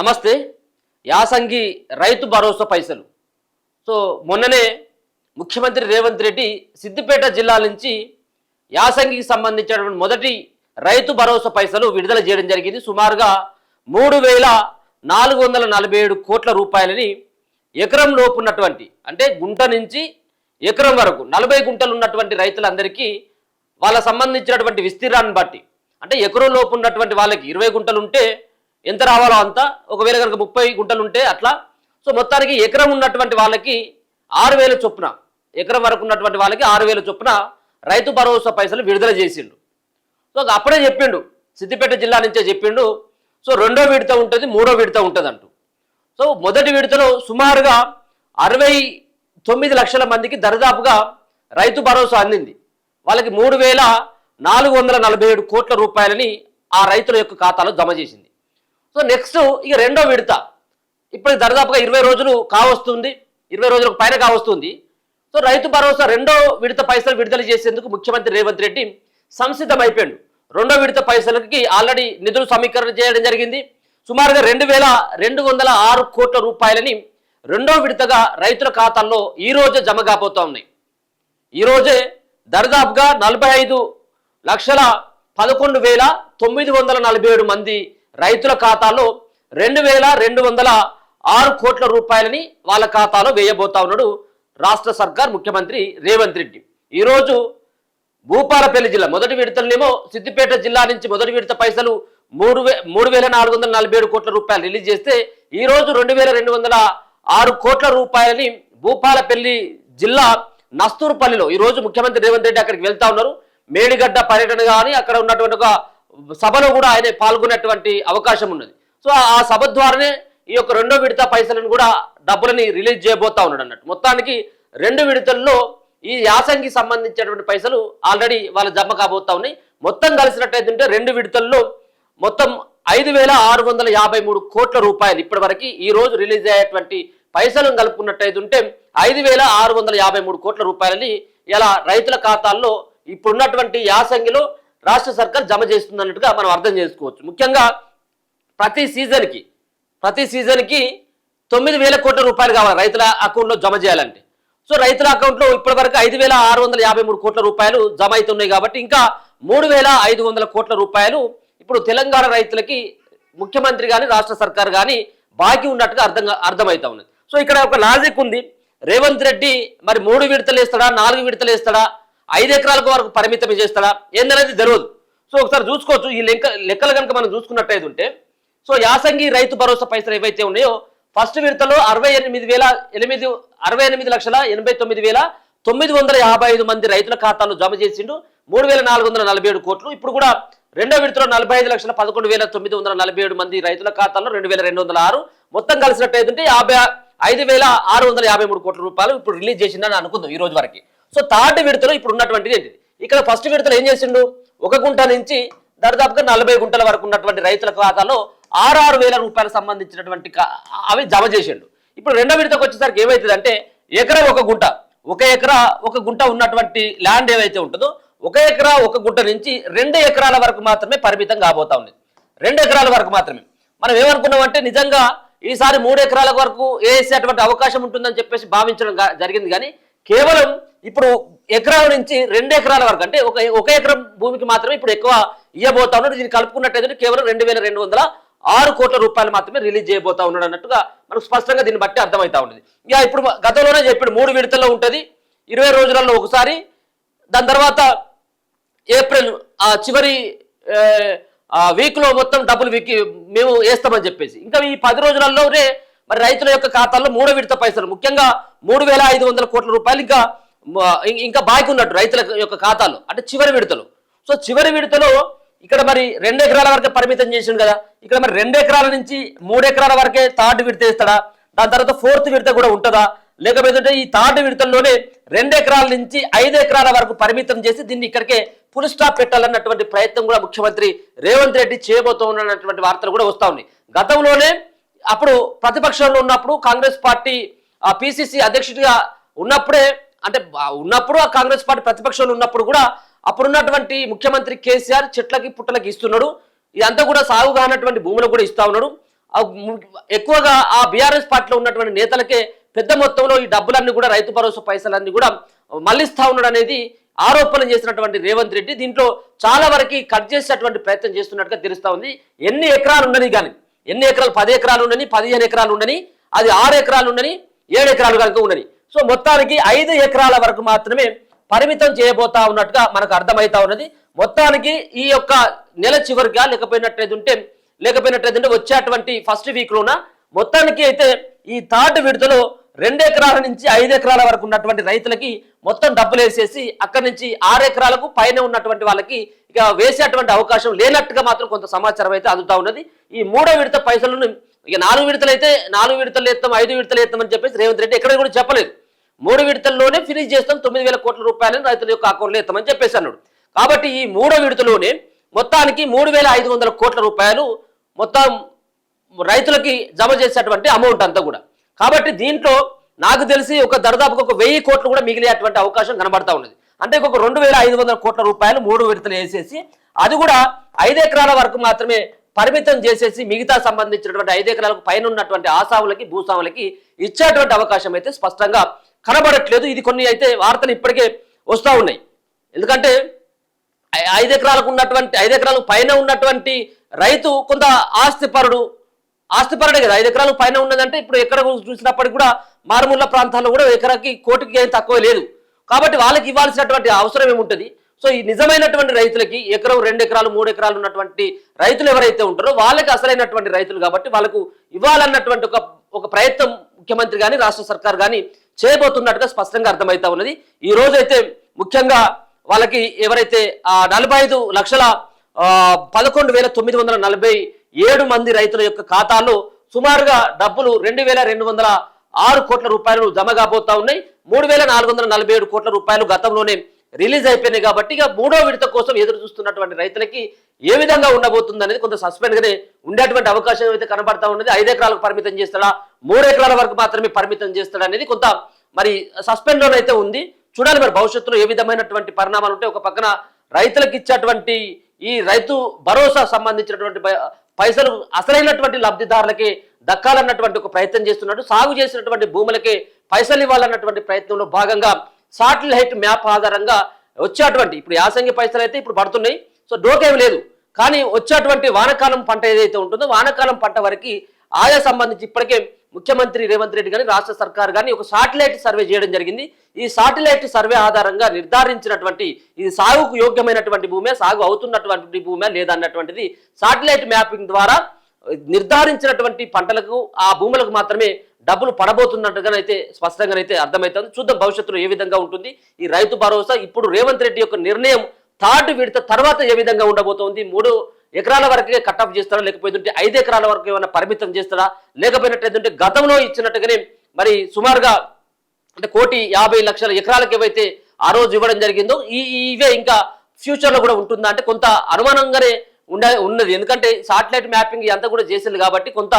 నమస్తే. యాసంగి రైతు భరోసా పైసలు. సో మొన్ననే ముఖ్యమంత్రి రేవంత్ రెడ్డి సిద్దిపేట జిల్లా నుంచి యాసంగికి సంబంధించినటువంటి మొదటి రైతు భరోసా పైసలు విడుదల చేయడం జరిగింది. సుమారుగా 3,447 కోట్ల రూపాయలని ఎకరం లోపు ఉన్నటువంటి, అంటే గుంట నుంచి ఎకరం వరకు 40 గుంటలు ఉన్నటువంటి రైతులందరికీ వాళ్ళ సంబంధించినటువంటి విస్తీర్ణాన్ని బట్టి, అంటే ఎకరం లోపు ఉన్నటువంటి వాళ్ళకి 20 గుంటలు ఉంటే ఎంత రావాలో అంత, ఒకవేళ కనుక 30 గుంటలు ఉంటే అట్లా. సో మొత్తానికి ఎకరం ఉన్నటువంటి వాళ్ళకి 6,000 చొప్పున, ఎకరం వరకు ఉన్నటువంటి వాళ్ళకి 6,000 చొప్పున రైతు భరోసా పైసలు విడుదల చేసిండు. సో అప్పుడే చెప్పిండు, సిద్దిపేట జిల్లా నుంచే చెప్పిండు. సో రెండో విడత ఉంటుంది, మూడో విడత ఉంటుంది అంటూ. సో మొదటి విడతలో సుమారుగా 69 లక్షల మందికి దరిదాపుగా రైతు భరోసా అందింది. వాళ్ళకి 3,447 కోట్ల రూపాయలని ఆ రైతుల యొక్క ఖాతాలో జమ చేసింది. సో నెక్స్ట్ ఇక రెండో విడత ఇప్పుడు దరిదాపుగా 20 రోజులు కావస్తుంది, 20 రోజులకు పైన కావస్తుంది. సో రైతు భరోసా రెండో విడత పైసలు విడుదల చేసేందుకు ముఖ్యమంత్రి రేవంత్ రెడ్డి సంసిద్ధమైపోయాడు. రెండో విడత పైసలకి ఆల్రెడీ నిధులు సమీకరణ చేయడం జరిగింది. సుమారుగా 2,206 కోట్ల రూపాయలని రెండో విడతగా రైతుల ఖాతాల్లో ఈ రోజే జమ కాబోతా ఉన్నాయి. ఈ రోజే దరిదాపుగా 45,11,947 మంది రైతుల ఖాతాలో 2,206 కోట్ల రూపాయలని వాళ్ళ ఖాతాలో వేయబోతా ఉన్నాడు రాష్ట్ర సర్కార్, ముఖ్యమంత్రి రేవంత్ రెడ్డి. ఈరోజు భూపాలపల్లి జిల్లా మొదటి విడతలనేమో సిద్దిపేట జిల్లా నుంచి మొదటి విడత పైసలు 3,447 కోట్ల రూపాయలు రిలీజ్ చేస్తే ఈరోజు 2,206 కోట్ల రూపాయలని భూపాలపల్లి జిల్లా నస్తూరుపల్లిలో ఈరోజు ముఖ్యమంత్రి రేవంత్ రెడ్డి అక్కడికి వెళ్తా ఉన్నారు. మేడిగడ్డ పర్యటన కానీ అక్కడ ఉన్నటువంటి ఒక సభలో కూడా ఆయన పాల్గొనేటువంటి అవకాశం ఉన్నది. సో ఆ సభ ద్వారానే ఈ యొక్క రెండో విడత పైసలను కూడా డబ్బులని రిలీజ్ చేయబోతా ఉన్నాడు అన్నట్టు. మొత్తానికి రెండు విడతల్లో ఈ యాసంగికి సంబంధించినటువంటి పైసలు ఆల్రెడీ వాళ్ళ జమ కాబోతా ఉన్నాయి. మొత్తం కలిసినట్టయితే రెండు విడతల్లో మొత్తం 5,653 కోట్ల రూపాయలు ఇప్పటి వరకు ఈ రోజు రిలీజ్ అయ్యేటువంటి పైసలను కలుపుకున్నట్టయితే 5,653 కోట్ల రూపాయలని ఇలా రైతుల ఖాతాల్లో ఇప్పుడున్నటువంటి యాసంగిలో రాష్ట్ర సర్కార్ జమ చేస్తుందన్నట్టుగా మనం అర్థం చేసుకోవచ్చు. ముఖ్యంగా ప్రతి సీజన్కి 9,000 కోట్ల రూపాయలు కావాలి రైతుల అకౌంట్లో జమ చేయాలంటే. సో రైతుల అకౌంట్లో ఇప్పటి వరకు 5,653 కోట్ల రూపాయలు జమ అవుతున్నాయి కాబట్టి ఇంకా 3,500 కోట్ల రూపాయలు ఇప్పుడు తెలంగాణ రైతులకి ముఖ్యమంత్రి కానీ రాష్ట్ర సర్కార్ కానీ బాకీ ఉన్నట్టుగా అర్థమవుతా ఉన్నది. సో ఇక్కడ ఒక లాజిక్ ఉంది. రేవంత్ రెడ్డి మరి 3 విడతలు వేస్తాడా, 4 విడతలు వేస్తాడా, 5 ఎకరాలకు వరకు పరిమితం చేస్తాడా ఏందనేది తెలియదు. సో ఒకసారి చూసుకోవచ్చు. ఈ లెక్కలు కనుక మనం చూసుకున్నట్టయితే సో యాసంగి రైతు భరోసా పైసలు ఏవైతే ఉన్నాయో ఫస్ట్ విడతలో 68,89,955 మంది రైతుల ఖాతాలో జమ చేసిండు 3,447 కోట్లు. ఇప్పుడు కూడా రెండో విడతలో 45,11,947 మంది రైతుల ఖాతాలో 2,206 మొత్తం కలిసినట్టయితే 55,653 కోట్ల రూపాయలు ఇప్పుడు రిలీజ్ చేసిందని అనుకుందాం ఈ రోజు వరకు. సో థర్డ్ విడతలో ఇప్పుడు ఉన్నటువంటిది ఏంటిది, ఇక్కడ ఫస్ట్ విడతలో ఏం చేసిండు, 1 గుంట నుంచి దాదాపుగా 40 గుంటల వరకు ఉన్నటువంటి రైతుల ఖాతాలో 6,000 రూపాయలకు సంబంధించినటువంటి అవి జమ చేసిండు. ఇప్పుడు రెండో విడతకు వచ్చేసరికి ఏమవుతుంది అంటే ఎకరా 1 గుంట, 1 ఎకరా 1 గుంట ఉన్నటువంటి ల్యాండ్ ఏవైతే ఉంటుందో 1 ఎకరా 1 గుంట నుంచి 2 ఎకరాల వరకు మాత్రమే పరిమితం కాబోతా ఉంది. 2 ఎకరాల వరకు మాత్రమే. మనం ఏమనుకున్నామంటే నిజంగా ఈసారి 3 ఎకరాల వరకు వేసేటువంటి అవకాశం ఉంటుందని చెప్పేసి భావించడం జరిగింది. కానీ కేవలం ఇప్పుడు ఎకరాల నుంచి 2 ఎకరాల వరకు, అంటే ఒక ఎకరం భూమికి మాత్రమే ఇప్పుడు ఎక్కువ ఇవ్వబోతా ఉన్నాడు. దీన్ని కలుపుకున్నట్టయితే కేవలం 2,206 కోట్ల రూపాయలు మాత్రమే రిలీజ్ చేయబోతా ఉన్నాడు అన్నట్టుగా మనకు స్పష్టంగా దీన్ని బట్టి అర్థమవుతా ఉంటుంది. ఇక ఇప్పుడు గతంలోనే చెప్పాడు 3 విడతల్లో ఉంటుంది, 20 రోజులలో ఒకసారి, దాని తర్వాత ఏప్రిల్ చివరి వీక్లో మొత్తం డబ్బులు మేము వేస్తామని చెప్పేసి ఇంకా ఈ 10 రోజులలోనే మరి రైతుల యొక్క ఖాతాల్లో 3వ విడత పైసలు ముఖ్యంగా 3,500 కోట్ల రూపాయలు ఇంకా బాకీ ఉన్నట్టు రైతుల యొక్క ఖాతాలో, అంటే చివరి విడతలో. సో చివరి విడతలో ఇక్కడ మరి 2 ఎకరాల వరకే పరిమితం చేసిండు కదా, ఇక్కడ మరి 2 ఎకరాల నుంచి 3 ఎకరాల వరకే థర్డ్ విడత వేస్తాడా, దాని తర్వాత 4th విడత కూడా ఉంటుందా, లేకపోతే ఈ థర్డ్ విడతల్లోనే 2 ఎకరాల నుంచి 5 ఎకరాల వరకు పరిమితం చేసి దీన్ని ఇక్కడికే ఫుల్ స్టాప్ పెట్టాలన్నటువంటి ప్రయత్నం కూడా ముఖ్యమంత్రి రేవంత్ రెడ్డి చేయబోతున్నటువంటి వార్తలు కూడా వస్తా ఉన్నాయి. గతంలోనే అప్పుడు ప్రతిపక్షంలో ఉన్నప్పుడు కాంగ్రెస్ పార్టీ పిసిసి అధ్యక్షుడిగా ఉన్నప్పుడే, అంటే ఉన్నప్పుడు ఆ కాంగ్రెస్ పార్టీ ప్రతిపక్షంలో ఉన్నప్పుడు కూడా అప్పుడున్నటువంటి ముఖ్యమంత్రి కేసీఆర్ చెట్లకి పుట్టలకి ఇస్తున్నాడు. ఇదంతా కూడా సాగు కానటువంటి భూములకు కూడా ఇస్తా ఉన్నాడు. ఎక్కువగా ఆ బీఆర్ఎస్ పార్టీలో ఉన్నటువంటి నేతలకే పెద్ద మొత్తంలో ఈ డబ్బులన్నీ కూడా రైతు భరోసా పైసలన్నీ కూడా మళ్లిస్తా ఉన్నాడు అనేది ఆరోపణలు చేసినటువంటి రేవంత్ రెడ్డి దీంట్లో చాలా వరకు కట్ చేసేటువంటి ప్రయత్నం చేస్తున్నట్టుగా తెలుస్తా ఉంది. ఎన్ని ఎకరాలు ఉండని కానీ, ఎన్ని ఎకరాలు, 10 ఎకరాలు ఉండని, 15 ఎకరాలు ఉండని, అది 6 ఎకరాలు ఉండని, 7 ఎకరాలు కనుక ఉండని, సో మొత్తానికి 5 ఎకరాల వరకు మాత్రమే పరిమితం చేయబోతా ఉన్నట్టుగా మనకు అర్థమవుతా ఉన్నది. మొత్తానికి ఈ యొక్క నెల చివరిగా లేకపోయినట్లయితే వచ్చేటువంటి ఫస్ట్ వీక్ లోన మొత్తానికి అయితే ఈ థర్డ్ విడతలో 2 ఎకరాల నుంచి 5 ఎకరాల వరకు ఉన్నటువంటి రైతులకి మొత్తం డబ్బులు వేసేసి అక్కడి నుంచి 6 ఎకరాలకు పైన ఉన్నటువంటి వాళ్ళకి ఇక వేసేటువంటి అవకాశం లేనట్టుగా మాత్రం కొంత సమాచారం అయితే అందుతా ఉన్నది. ఈ 3వ విడత పైసలను ఇక 4 విడతలు అయితే 4 విడతలు ఎత్తాం, 5 విడతలు ఎత్తామని చెప్పేసి రేవంత్ రెడ్డి ఎక్కడ కూడా చెప్పలేదు. 3 విడతల్లోనే ఫినిష్ చేస్తాం, 9,000 కోట్ల రూపాయలను రైతుల యొక్క అకౌంట్లో ఎత్తామని చెప్పేసి అన్నాడు. కాబట్టి ఈ 3వ విడతలోనే మొత్తానికి 3,500 కోట్ల రూపాయలు మొత్తం రైతులకి జమ చేసేటువంటి అమౌంట్ అంతా కూడా. కాబట్టి దీంట్లో నాకు తెలిసి ఒక దరిదాపుగా ఒక 1000 కోట్లు కూడా మిగిలేటువంటి అవకాశం కనబడతా ఉన్నది. అంటే ఒక 2,500 కోట్ల రూపాయలు 3 విడతలు వేసేసి అది కూడా 5 ఎకరాల వరకు మాత్రమే పరిమితం చేసేసి మిగతా సంబంధించినటువంటి 5 ఎకరాలకు పైన ఉన్నటువంటి ఆసాములకి భూస్వాములకి ఇచ్చేటువంటి అవకాశం అయితే స్పష్టంగా కనబడట్లేదు. ఇది కొన్ని అయితే వార్తలు ఇప్పటికే వస్తూ ఉన్నాయి. ఎందుకంటే 5 ఎకరాలకు పైన ఉన్నటువంటి రైతు కొంత ఆస్తిపరుడే కదా. 5 ఎకరాలకు పైన ఉన్నదంటే ఇప్పుడు ఎక్కడ చూసినప్పటికీ కూడా మారుమూల ప్రాంతాల్లో కూడా ఎకరాకి కోటికి ఏం తక్కువ లేదు. కాబట్టి వాళ్ళకి ఇవ్వాల్సినటువంటి అవసరం ఏముంటుంది. సో ఈ నిజమైనటువంటి రైతులకి ఎకరం 2 ఎకరాలు 3 ఎకరాలు ఉన్నటువంటి రైతులు ఎవరైతే ఉంటారో వాళ్ళకి అసలైనటువంటి రైతులు కాబట్టి వాళ్ళకు ఇవ్వాలన్నటువంటి ఒక ప్రయత్నం ముఖ్యమంత్రి కానీ రాష్ట్ర సర్కార్ కానీ చేయబోతున్నట్టుగా స్పష్టంగా అర్థమవుతా ఉన్నది. ఈ రోజైతే ముఖ్యంగా వాళ్ళకి ఎవరైతే 45,11,947 మంది రైతుల యొక్క ఖాతాలో సుమారుగా డబ్బులు 2,206 కోట్ల రూపాయలు జమ కాబోతా ఉన్నాయి. 3,447 కోట్ల రూపాయలు గతంలోనే రిలీజ్ అయిపోయినాయి. కాబట్టి ఇక 3వ విడత కోసం ఎదురు చూస్తున్నటువంటి రైతులకి ఏ విధంగా ఉండబోతుంది అనేది కొంత సస్పెండ్ గానే ఉండేటువంటి అవకాశం అయితే కనబడతా ఉన్నది. 5 ఎకరాలకు పరిమితం చేస్తాడా, 3 ఎకరాల వరకు మాత్రమే పరిమితం చేస్తాడా అనేది కొంత మరి సస్పెండ్ లోనైతే ఉంది. చూడాలి మరి భవిష్యత్తులో ఏ విధమైనటువంటి పరిణామాలు ఉంటే. ఒక పక్కన రైతులకు ఇచ్చేటువంటి ఈ రైతు భరోసా సంబంధించినటువంటి పైసలు అసలైనటువంటి లబ్ధిదారులకే దక్కాలన్నటువంటి ఒక ప్రయత్నం చేస్తున్నాడు. సాగు చేసినటువంటి భూములకే పైసలు ఇవ్వాలన్నటువంటి ప్రయత్నంలో భాగంగా సాటిలైట్ మ్యాప్ ఆధారంగా వచ్చేటువంటి ఇప్పుడు యాసంగి పైసలు అయితే ఇప్పుడు పడుతున్నాయి, సో డోకేం లేదు. కానీ వచ్చేటువంటి వానకాలం పంట ఏదైతే ఉంటుందో వానకాలం పంట వరకు ఆయా సంబంధించి ఇప్పటికే ముఖ్యమంత్రి రేవంత్ రెడ్డి కానీ రాష్ట్ర సర్కార్ కానీ ఒక సాటిలైట్ సర్వే చేయడం జరిగింది. ఈ సాటిలైట్ సర్వే ఆధారంగా నిర్ధారించినటువంటి ఇది సాగుకు యోగ్యమైనటువంటి భూమే, సాగు అవుతున్నటువంటి భూమే లేదన్నటువంటిది సాటిలైట్ మ్యాపింగ్ ద్వారా నిర్ధారించినటువంటి పంటలకు ఆ భూములకు మాత్రమే డబ్బులు పడబోతున్నట్టుగానైతే స్పష్టంగానైతే అర్థమవుతుంది. చూద్దాం భవిష్యత్తులో ఏ విధంగా ఉంటుంది ఈ రైతు భరోసా. ఇప్పుడు రేవంత్ రెడ్డి యొక్క నిర్ణయం థర్డ్ విడత తర్వాత ఏ విధంగా ఉండబోతోంది. 3 ఎకరాల వరకే కట్అఫ్ చేస్తాడా, లేకపోతే 5 ఎకరాల వరకు ఏమైనా పరిమితం చేస్తాడా, లేకపోయినట్లయితే గతంలో ఇచ్చినట్టుగానే మరి సుమారుగా అంటే 1,50,00,000 ఎకరాలకు ఏవైతే ఆ రోజు ఇవ్వడం జరిగిందో ఇవే ఇంకా ఫ్యూచర్ లో కూడా ఉంటుందా అంటే కొంత అనుమానంగానే ఉన్నది. ఎందుకంటే సాటిలైట్ మ్యాపింగ్ అంతా కూడా చేసింది కాబట్టి కొంత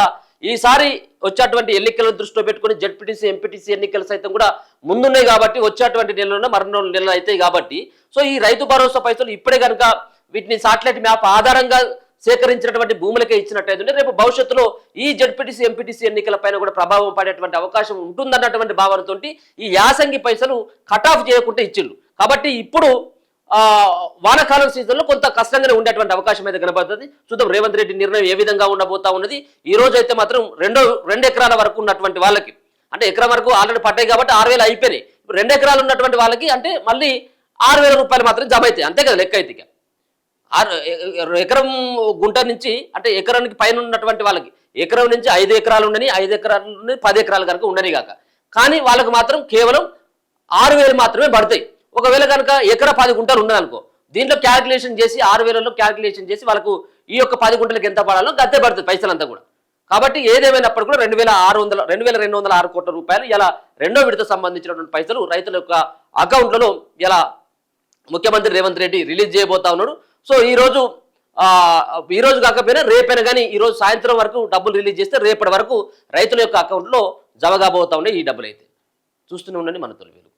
ఈసారి వచ్చేటువంటి ఎన్నికలను దృష్టిలో పెట్టుకుని జెడ్పీటీసీ ఎంపీటీసీ ఎన్నికలు సైతం కూడా ముందున్నాయి కాబట్టి వచ్చేటువంటి నెలలోనే మరో నెలలు అవుతాయి కాబట్టి సో ఈ రైతు భరోసా పైసలు ఇప్పుడే కనుక వీటిని సాటిలైట్ మ్యాప్ ఆధారంగా సేకరించినటువంటి భూములకే ఇచ్చినట్టయితే రేపు భవిష్యత్తులో ఈ జెడ్పీటీసీ ఎంపీటీసీ ఎన్నికల పైన కూడా ప్రభావం పడేటువంటి అవకాశం ఉంటుందన్నటువంటి భావనతో ఈ యాసంగి పైసలు కట్ ఆఫ్ చేయకుండా ఇచ్చిండు. కాబట్టి ఇప్పుడు వానకాలం సీజన్లో కొంత కష్టంగానే ఉండేటువంటి అవకాశం అయితే కనబడుతుంది. చూద్దాం రేవంత్ రెడ్డి నిర్ణయం ఏ విధంగా ఉండబోతా ఉన్నది. ఈ రోజు అయితే మాత్రం 2 ఎకరాల వరకు ఉన్నటువంటి వాళ్ళకి అంటే ఎకరం వరకు ఆల్రెడీ పడ్డాయి కాబట్టి 6,000 అయిపోయినాయి. 2 ఎకరాలు ఉన్నటువంటి వాళ్ళకి అంటే మళ్ళీ 6,000 రూపాయలు మాత్రం జమ అవుతాయి. అంతే కదా లెక్క అయితే. ఎకరం గుంట నుంచి అంటే ఎకరానికి పైన ఉన్నటువంటి వాళ్ళకి ఎకరం నుంచి 5 ఎకరాలు ఉండని 5 ఎకరాల నుండి 10 ఎకరాలు కనుక ఉండని కాక కానీ వాళ్ళకు మాత్రం కేవలం 6,000 మాత్రమే పడతాయి. ఒకవేళ కనుక ఎకరా 10 గుంటలు ఉన్నదనుకో దీంట్లో క్యాల్కులేషన్ చేసి 6,000లో క్యాల్కులేషన్ చేసి వాళ్ళకు ఈ యొక్క 10 గుంటలకు ఎంత పడాలో గద్దె పడుతుంది పైసలంతా కూడా. కాబట్టి ఏదేమైనప్పుడు కూడా 2,206 కోట్ల రూపాయలు ఇలా 2వ విడత సంబంధించినటువంటి పైసలు రైతుల యొక్క అకౌంట్లలో ఇలా ముఖ్యమంత్రి రేవంత్ రెడ్డి రిలీజ్ చేయబోతా ఉన్నాడు. సో ఈ రోజు కాకపోయినా రేపైనా కానీ ఈ రోజు సాయంత్రం వరకు డబ్బులు రిలీజ్ చేస్తే రేపటి వరకు రైతుల యొక్క అకౌంట్లో జమ కాబోతా ఉన్నాయి ఈ డబ్బులు అయితే. చూస్తూనే ఉండండి మన తొలి వెలుగు.